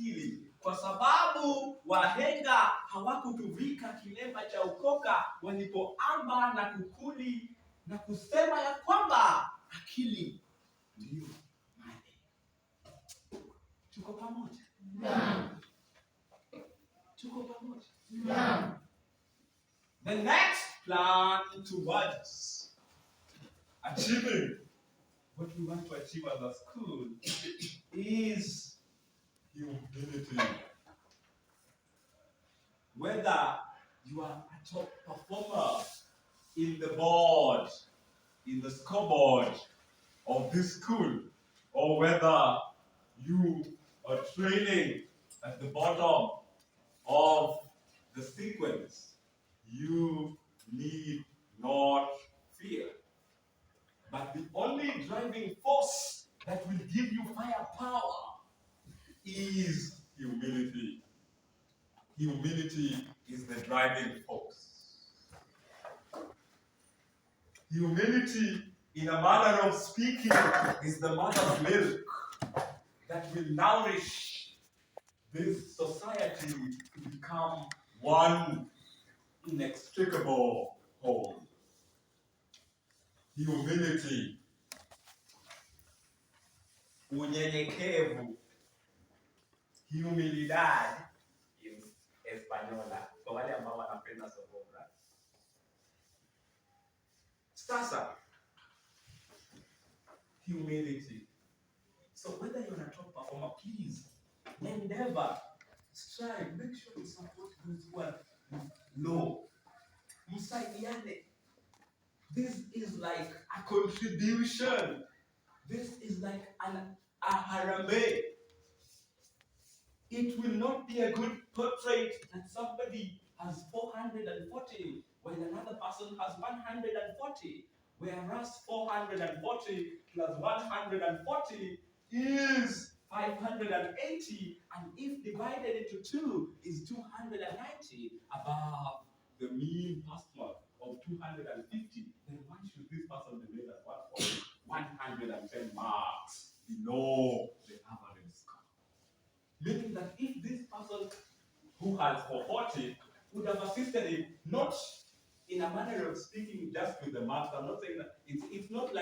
Wakili, kwa sababu wahenga hawakutuvika kilemba cha ukoka walipoamba na kukuli na kusema ya kwamba akili ndio mali. Tuko pamoja? Naam. Tuko pamoja? Naam. The next plan towards achieving what we want to achieve as a school is humility. Whether you are a top performer in the board, in the scoreboard of this school, or whether you are training at the bottom of the sequence, you need not fear. But the only driving force that will give you firepower is humility. Humility is the driving force. Humility, in a manner of speaking, is the mother's milk that will nourish this society to become one inextricable whole. Humility, unyenyekevu, humildad in Española, kwa wale ambao wanapenda sohobra. Sasa, humility. So whether you're a top performer, please endeavor, strive, make sure you support those who are low. Msaidiane. This is like a contribution. This is like a harambe. It will not be a good portrait that somebody has 440 while another person has 140, whereas 440 plus 140 is 580, and if divided into 2 is 290, above the mean pass mark of 250, then why should this person be made at 110 marks below the average score? Meaning that if this person who has 440 would have assisted him, not in a manner of speaking just with the marks. I'm not saying that it's not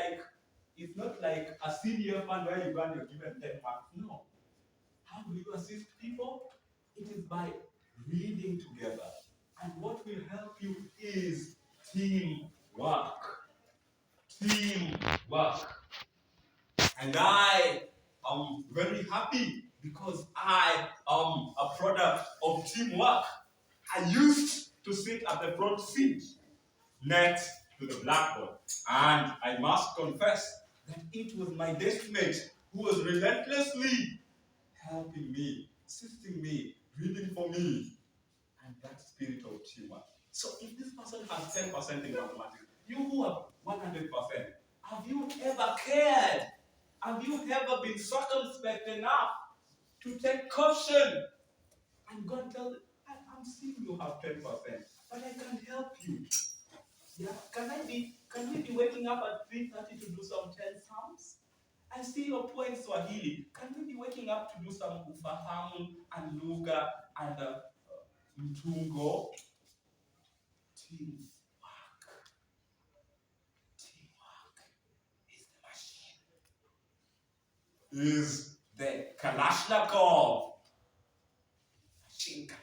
like a senior fund where you you're given 10 marks. No. How do you assist people? It is by reading together. And what will help you is teamwork. Teamwork. And I am very happy because I am a product of teamwork. I used to sit at the front seat next to the blackboard. And I must confess that it was my desk mate who was relentlessly helping me, assisting me, reading for me, and that spirit of teamwork. So if this person has 10% in mathematics, you who have 100%, have you ever cared? Have you ever been circumspect enough to take caution and go and tell them, I'm seeing you have 10%, but I can help you. Yeah, can we be waking up at 3:30 to do some 10 sums? I see your point, Swahili. Can we be waking up to do some ufahamu and lugha and mtungo? Teamwork. Teamwork is the machine. Is the Kalashnikov machine gun.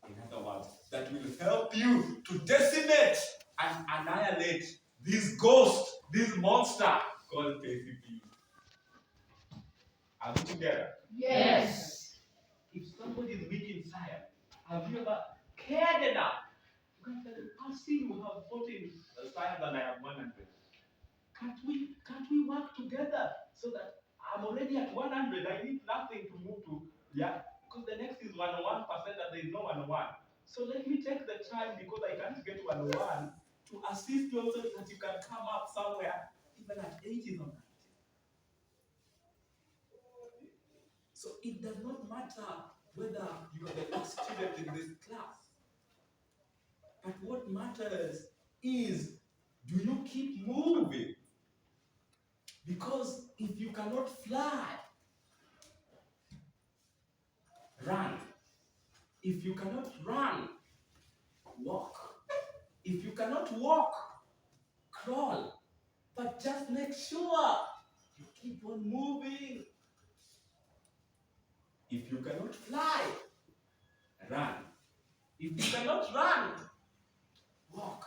In other words, that will help you to decimate and annihilate this ghost, this monster called KCP. Are we together? Yes. If somebody is weak in science, have you ever cared enough? You can tell them, I've seen you have 14 science and I have 100. Can't we work together so that I'm already at 100? I need nothing to move to, yeah? Because the next is 101% and there is no 101. So let me take the time because I can't get 101 to assist you also that you can come up somewhere even at 80 or 90. So it does not matter whether you are the last student in this class. But what matters is, do you keep moving? Because if you cannot fly, run. If you cannot run, walk. If you cannot walk, crawl. But just make sure you keep on moving. If you cannot fly, run. If you cannot run, walk.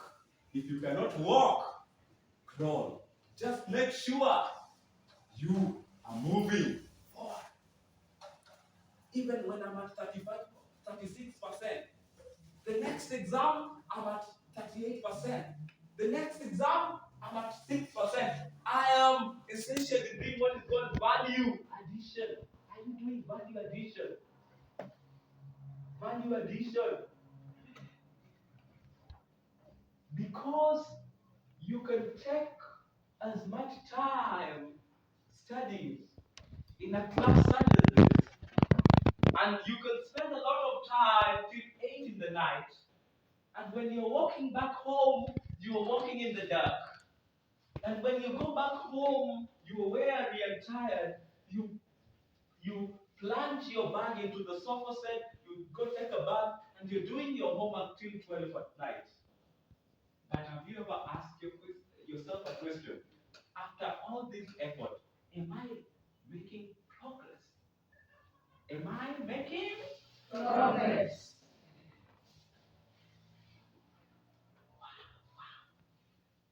If you cannot walk, crawl. Just make sure you are moving forward. Even when I'm at 35, 36%, the next exam I'm at 38%. The next exam I'm at 6%. I am essentially doing what is called value addition. Are you doing value addition? Value addition. Because you can take as much time studying in a class such as this, and you can spend a lot of time till 8 in the night, and when you're walking back home, you're walking in the dark. And when you go back home, you're weary and tired. You plunge your bag into the sofa set, you go take a bath, and you're doing your homework till 12 at night. But have you ever asked yourself a question? After all this effort, am I making progress? Am I making Progress.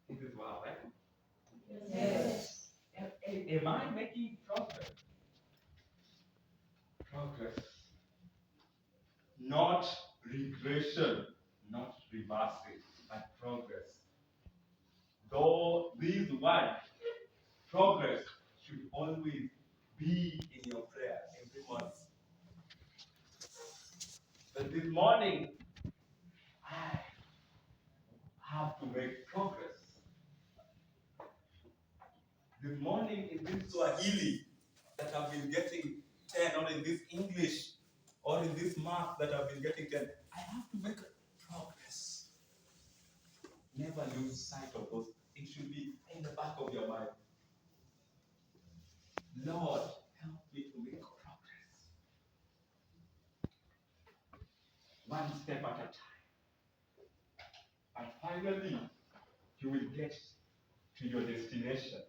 This is wow, right? Yes. Am I making progress? Progress. Not regression, not reversing, but progress. Though this word, progress, should always be in your prayer every morning. But this morning, I have to make progress. This morning in this Swahili that I've been getting 10, or in this English, or in this math that I've been getting 10, I have to make progress. Never lose sight of those. It should be in the back of your mind. Lord, help me to make progress. One step at a time. And finally, you will get to your destination.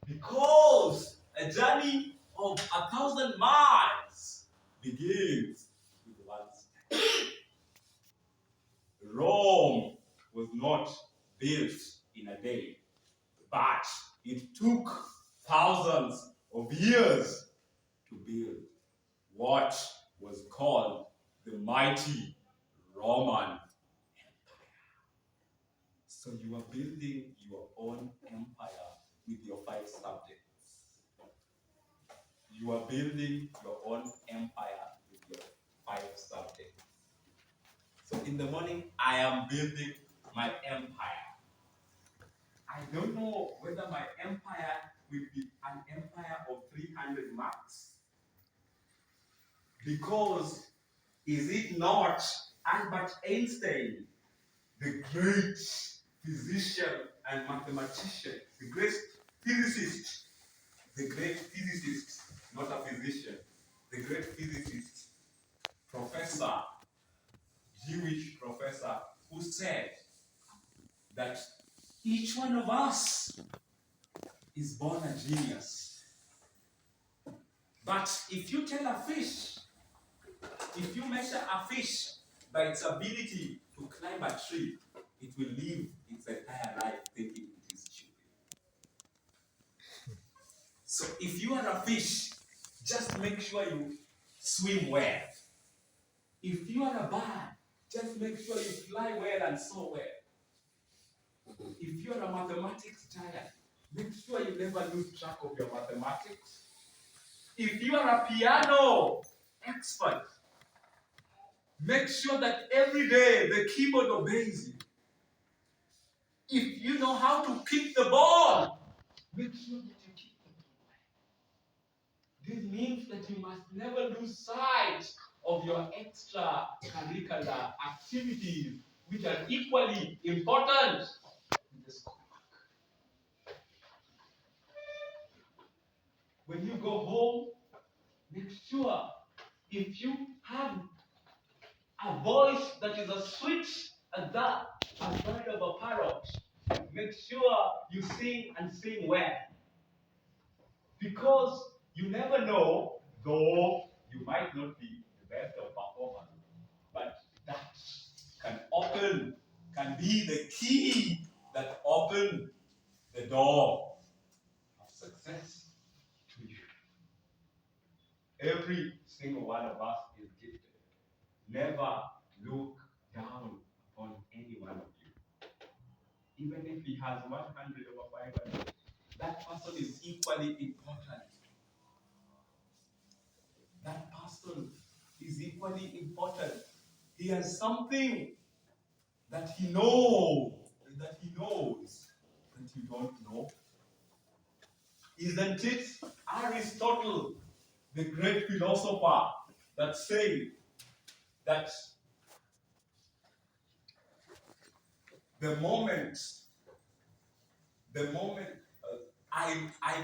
Because a journey of 1,000 miles begins with one step. Rome was not built in a day, but it took thousands of years to build what was called the mighty Roman Empire. So you are building your own empire with your 5 subjects. You are building your own empire with your 5 subjects. So in the morning, I am building my empire. I don't know whether my empire will be an empire of 300 marks. Because is it not Albert Einstein, the great physician and mathematician, the great physicist, not a physician, the great physicist, professor, Jewish professor, who said that each one of us is born a genius. But if you tell a fish, if you measure a fish by its ability to climb a tree, it will live its entire life thinking it is stupid. So if you are a fish, just make sure you swim well. If you are a bird, just make sure you fly well and soar well. If you are a mathematics giant, make sure you never lose track of your mathematics. If you are a piano expert, make sure that every day the keyboard obeys you. If you know how to kick the ball, make sure that you kick the ball. This means that you must never lose sight of your extracurricular activities, which are equally important in the schoolwork. When you go home, make sure if you have a voice that is as sweet as that, of a parrot, make sure you sing and sing well. Because you never know, though you might not be the best of performers, but that can be the key that opens the door of success to you. Every single one of us is gifted. Never look down upon any one of you. Even if he has 100 over 500, that person is equally important. That person is equally important. He has something that he knows, that you don't know. Isn't it Aristotle, the great philosopher, that said that the moment I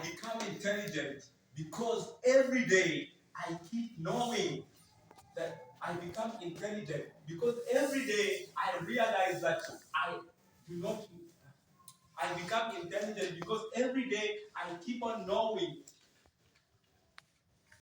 become intelligent, because every day I keep knowing that I become intelligent, because every day I realize that I do not. I become intelligent because every day I keep on knowing